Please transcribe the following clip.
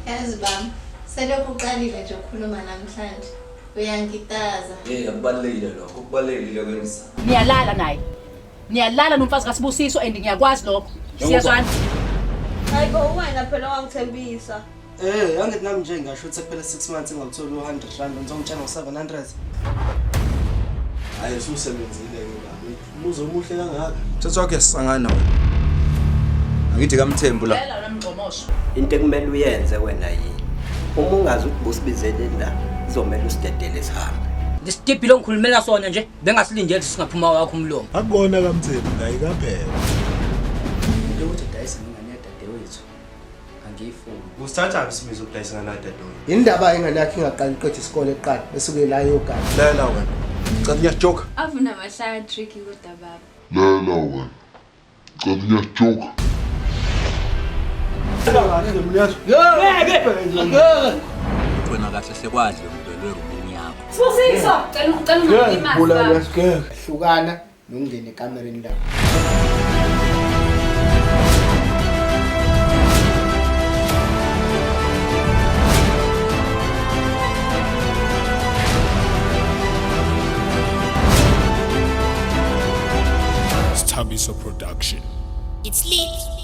Yazi bami, selokhu uqalile nje ukukhuluma namhlanje. Uyangitaza. Akubalulekile lokho. Kubalulekile kwenza. Niyalala naye. Niyalala nomfazi kaSibusiso and ngiyakwazi lokho. Siyazwana. Hayi bo wena phela wangithembisa. Angithi nami nje ngasho ukuthi kuphela 6 months engawutholi u100 rand ngizongitshela ngo700. Hayi ususebenzile ke baba. Umuzo omuhle kangaka. Seswakhe sisangana wena. Angithi kaMthembu la. Yela namgqomosho. Into ekumele uyenze wena yini? Uma ungazi ukuthi busibizele la, izomela usidedele sihambe. Lesitipi lo ngikhulumela sona nje, bengasilindele singaphuma wakho umlomo. Akubona kaMthembu ngayi kaphela. Into ukuthi dayisa ngingane dadewethu. Angiyifuni. Usithatha isimiso ukudayisa ngana dadewethu. Indaba ingane yakhe ingaqali iqedwe isikole eqala bese kuye la yogana. Lela wena. Cha ngiyajoka. Avuna mahlaya tricky kodwa baba. Lela wena. Cha ngiyajoka. Wena kahle sekwadle umdwele werumini yakho. Sibusiso, cela ungilimazi baba. Hlukana nokungena ekamereni lakho. Sithabiso Production. It's lit.